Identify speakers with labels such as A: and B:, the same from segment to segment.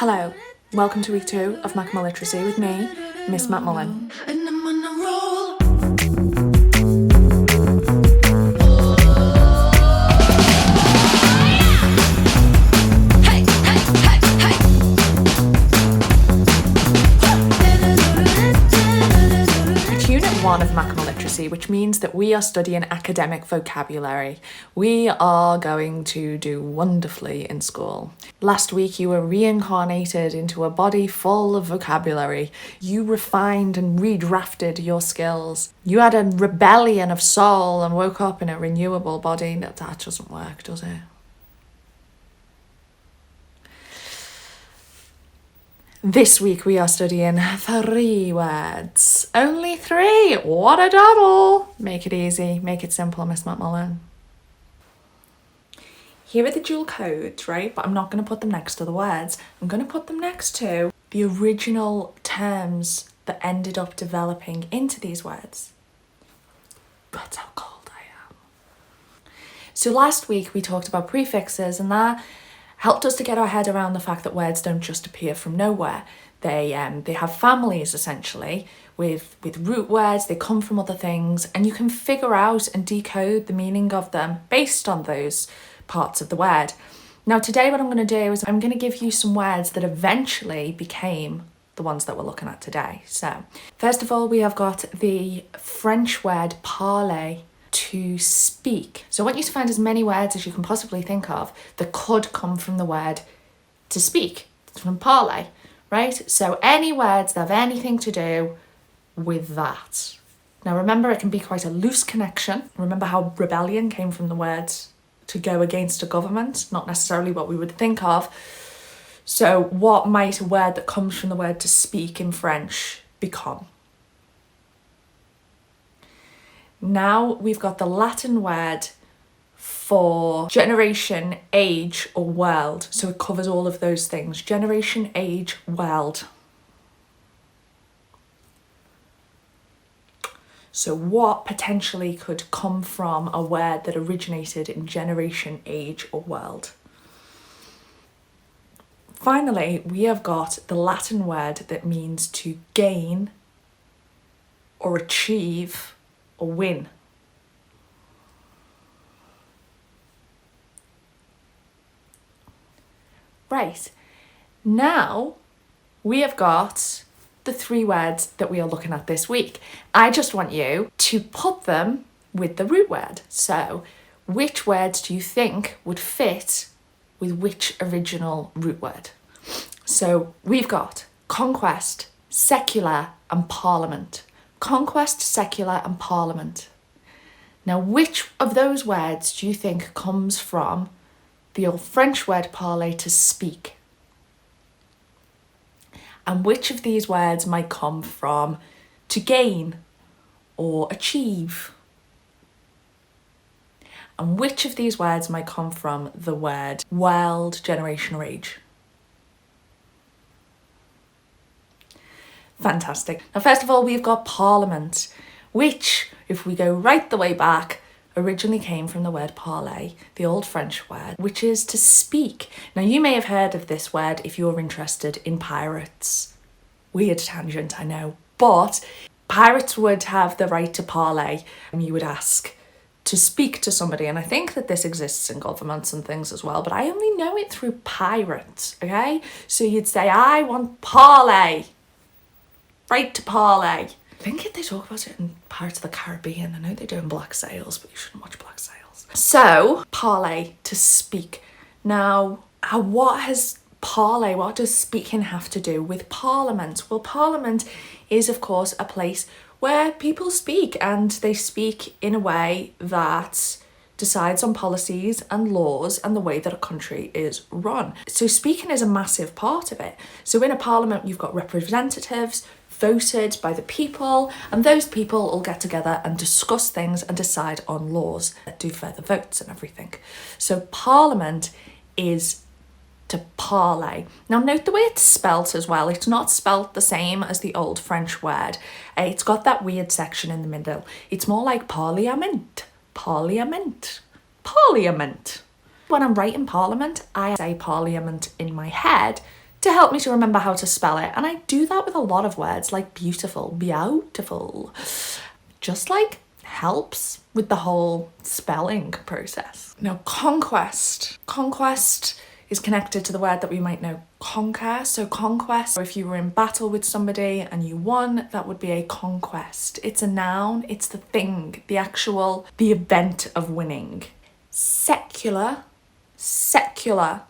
A: Hello, welcome to week 2 of Macmo Literacy with me, Miss Matt Mullen. It's Unit 1 of Macmo Literacy, which means that we are studying academic vocabulary. We are going to do wonderfully in school. Last week you were reincarnated into a body full of vocabulary. You refined and redrafted your skills. You had a rebellion of soul and woke up in a renewable body. No, that doesn't work, does it? This week we are studying 3 words. Only 3! What a doddle! Make it easy, make it simple, Miss Matt Mullen. Here are the dual codes, right? But I'm not going to put them next to the words. I'm going to put them next to the original terms that ended up developing into these words. That's how cold I am. So last week we talked about prefixes, and that helped us to get our head around the fact that words don't just appear from nowhere. They have families, essentially, with root words. They come from other things, and you can figure out and decode the meaning of them based on those parts of the word. Now today what I'm going to do is I'm going to give you some words that eventually became the ones that we're looking at today. So first of all, we have got the French word parler, to speak. So I want you to find as many words as you can possibly think of that could come from the word to speak, from parler, right? So any words that have anything to do with that. Now remember, it can be quite a loose connection. Remember how rebellion came from the word to go against a government, not necessarily what we would think of. So what might a word that comes from the word to speak in French become? Now we've got the Latin word for generation, age, or world. So it covers all of those things. Generation, age, world. So what potentially could come from a word that originated in generation, age, or world? Finally, we have got the Latin word that means to gain or achieve or win. Right, now we have got the 3 words that we are looking at this week. I just want you to put them with the root word. So which words do you think would fit with which original root word? So we've got conquest, secular, and parliament. Conquest, secular, and parliament. Now, which of those words do you think comes from the old French word parler, to speak? And which of these words might come from to gain or achieve? And which of these words might come from the word world, generation, or age? Fantastic. Now, first of all, we've got parliament, which, if we go right the way back, originally came from the word parler, the old French word, which is to speak. Now, you may have heard of this word if you're interested in pirates. Weird tangent, I know. But pirates would have the right to parler, and you would ask to speak to somebody. And I think that this exists in governments and things as well, but I only know it through pirates, okay? So you'd say, I want parler. Right to parler. I think they talk about it in Pirates of the Caribbean. I know they do in Black Sails, but you shouldn't watch Black Sails. So, parler, to speak. Now, what does speaking have to do with Parliament? Well, Parliament is, of course, a place where people speak, and they speak in a way that decides on policies and laws and the way that a country is run. So speaking is a massive part of it. So in a parliament, you've got representatives voted by the people, and those people all get together and discuss things and decide on laws that do further votes and everything. So parliament is to parler. Now note the way it's spelt as well. It's not spelt the same as the old French word. It's got that weird section in the middle. It's more like parliament. Parliament. Parliament. When I'm writing parliament, I say parliament in my head to help me to remember how to spell it. And I do that with a lot of words like beautiful, beautiful. Just like helps with the whole spelling process. Now, conquest. Conquest is connected to the word that we might know, conquer. So conquest, or if you were in battle with somebody and you won, that would be a conquest. It's a noun, it's the thing, the event of winning. Secular. Secular.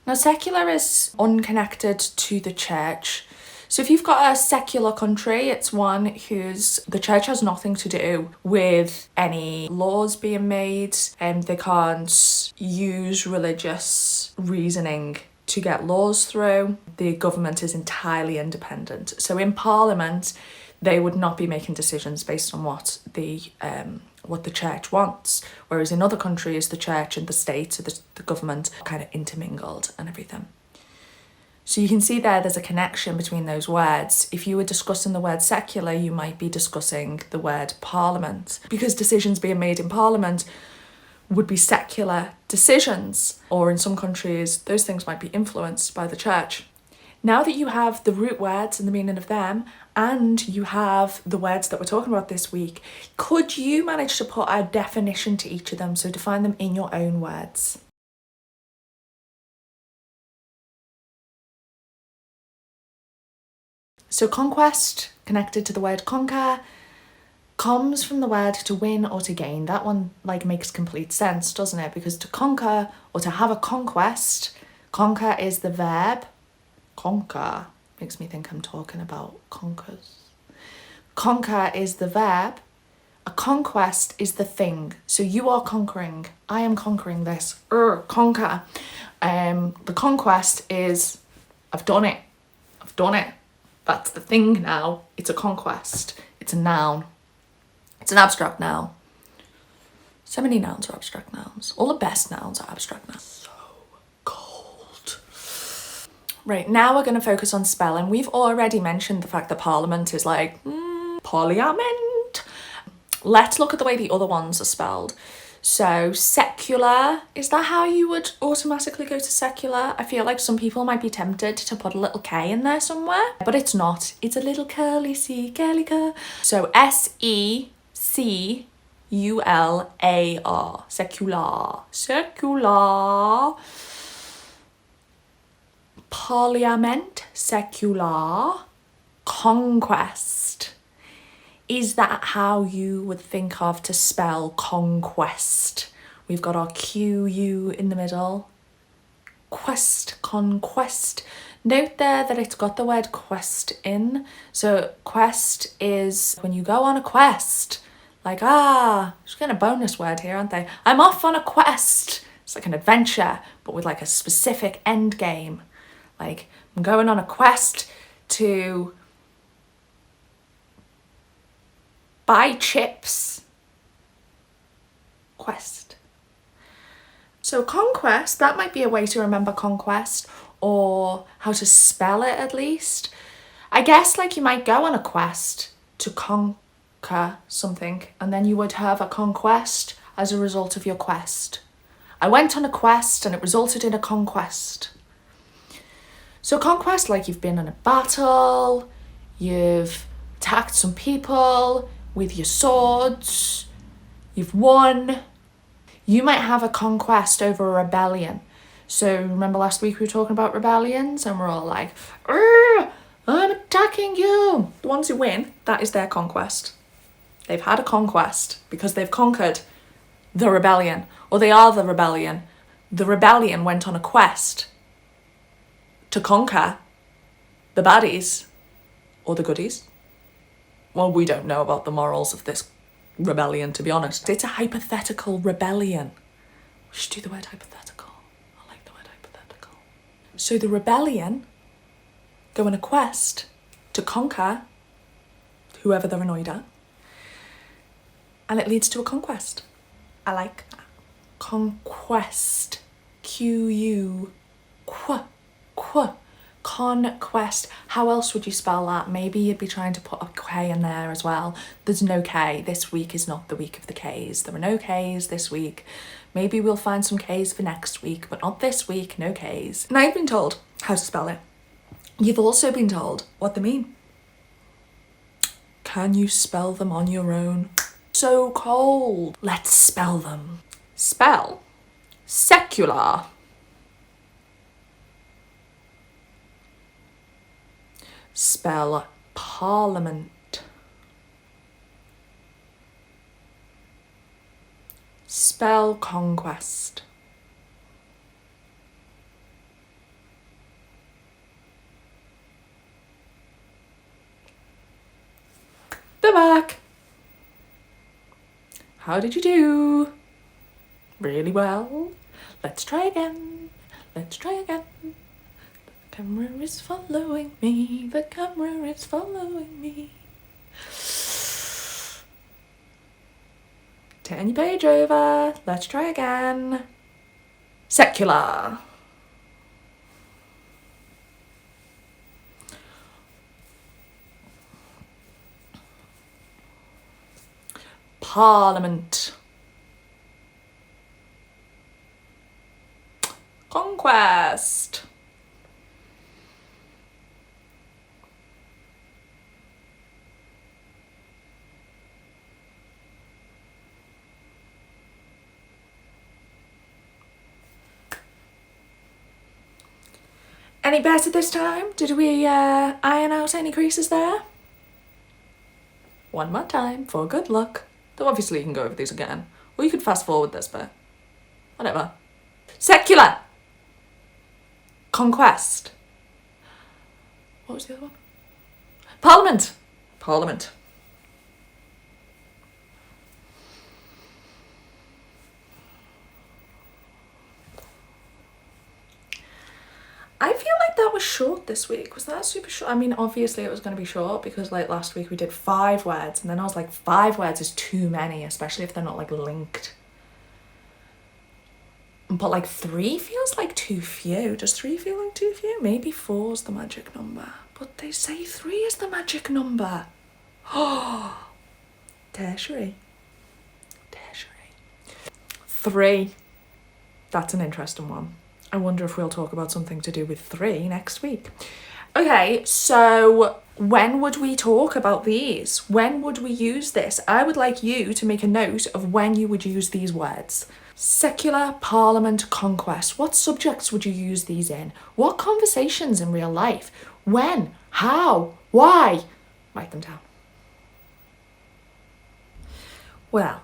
A: Now, secular is unconnected to the church. So if you've got a secular country, it's one whose the church has nothing to do with any laws being made, and they can't use religious reasoning to get laws through. The government is entirely independent. So in Parliament, they would not be making decisions based on what the church wants. Whereas in other countries, the church and the state, so the government, are kind of intermingled and everything. So you can see there's a connection between those words. If you were discussing the word secular, you might be discussing the word parliament, because decisions being made in parliament would be secular decisions, or in some countries, those things might be influenced by the church. Now that you have the root words and the meaning of them, and you have the words that we're talking about this week, could you manage to put a definition to each of them? So define them in your own words. So conquest, connected to the word conquer, comes from the word to win or to gain. That one makes complete sense, doesn't it? Because to conquer or to have a conquest, conquer is the verb. Conquer makes me think I'm talking about conkers. Conquer is the verb. A conquest is the thing. So you are conquering. I am conquering this. Conquer. The conquest is I've done it. I've done it. That's the thing now. It's a conquest. It's a noun. It's an abstract noun. So many nouns are abstract nouns. All the best nouns are abstract nouns. So cold. Right, now we're going to focus on spelling. We've already mentioned the fact that parliament is parliament. Let's look at the way the other ones are spelled. So secular, is that how you would automatically go to secular? I feel like some people might be tempted to put a little K in there somewhere, but it's not. It's a little curly C, curly cur. So S-E-C-U-L-A-R, secular, secular. Parliament, secular. Conquest. Is that how you would think of to spell conquest? We've got our Q-U in the middle. Quest, conquest. Note there that it's got the word quest in. So quest is when you go on a quest. Just getting a bonus word here, aren't they? I'm off on a quest. It's like an adventure, but with a specific end game. I'm going on a quest to buy chips. Quest. So conquest, that might be a way to remember conquest, or how to spell it at least. I guess you might go on a quest to conquer something, and then you would have a conquest as a result of your quest. I went on a quest and it resulted in a conquest. So conquest, you've been in a battle, you've attacked some people with your swords, you've won. You might have a conquest over a rebellion. So remember last week we were talking about rebellions, and we're all like, I'm attacking you. The ones who win, that is their conquest. They've had a conquest because they've conquered the rebellion, or they are the rebellion. The rebellion went on a quest to conquer the baddies or the goodies. Well, we don't know about the morals of this rebellion, to be honest. It's a hypothetical rebellion. We should do the word hypothetical. I like the word hypothetical. So the rebellion go on a quest to conquer whoever they're annoyed at, and it leads to a conquest. I like that. Conquest. Q-U. Conquest. How else would you spell that? Maybe you'd be trying to put a K in there as well. There's no K. This week is not the week of the Ks. There are no Ks this week Maybe we'll find some K's for next week, but not this week, no K's. Now you've been told how to spell it. You've also been told what they mean. Can you spell them on your own? So cold. Let's spell them. Spell. Secular. Spell parliament. Spell conquest. They're back. How did you do? Really well. Let's try again. Let's try again. The camera is following me. The camera is following me. Turn your page over. Let's try again. Secular. Parliament. Conquest. Any better this time? Did we iron out any creases there? One more time for good luck. Though obviously you can go over these again. Or you could fast forward this bit. Whatever. Secular. Conquest. What was the other one? Parliament. Parliament. I feel like that was short this week. Was that super short? I mean, obviously it was going to be short because like last week we did 5 words and then I was like 5 words is too many, especially if they're not like linked. But like 3 feels like too few. Does 3 feel like too few? Maybe 4's the magic number. But they say 3 is the magic number. Oh, tertiary. Tertiary. 3. That's an interesting one. I wonder if we'll talk about something to do with 3 next week. Okay, so when would we talk about these? When would we use this? I would like you to make a note of when you would use these words. Secular, parliament, conquest. What subjects would you use these in? What conversations in real life? When? How? Why? Write them down. Well,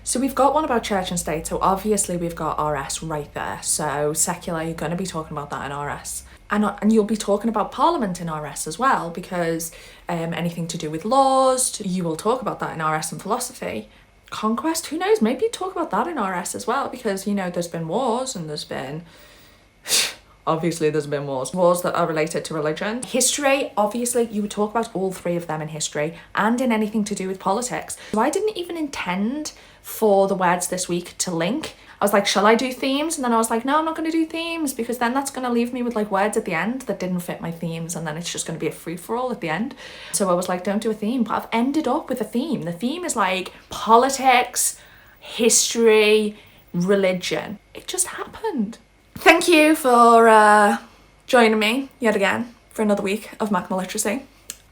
A: so we've got one about church and state, so obviously we've got RS right there. So secular, you're going to be talking about that in RS. And you'll be talking about parliament in RS as well, because anything to do with laws, you will talk about that in RS and philosophy. Conquest, who knows, maybe talk about that in RS as well, because, you know, there's been wars and there's been... Obviously there's been wars that are related to religion. History, obviously you would talk about all 3 of them in history and in anything to do with politics. So I didn't even intend for the words this week to link. I was like, shall I do themes? And then I was like, no, I'm not going to do themes because then that's going to leave me with like words at the end that didn't fit my themes and then it's just going to be a free-for-all at the end. So I was like, don't do a theme. But I've ended up with a theme. The theme is like politics, history, religion. It just happened. Thank you for joining me yet again for another week of Macma Literacy.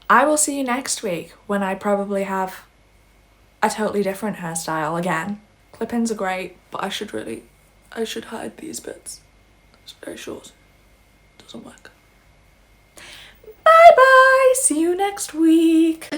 A: I will see you next week when I probably have a totally different hairstyle again. Clip-ins are great, but I should hide these bits. It's very short. Doesn't work. Bye bye! See you next week!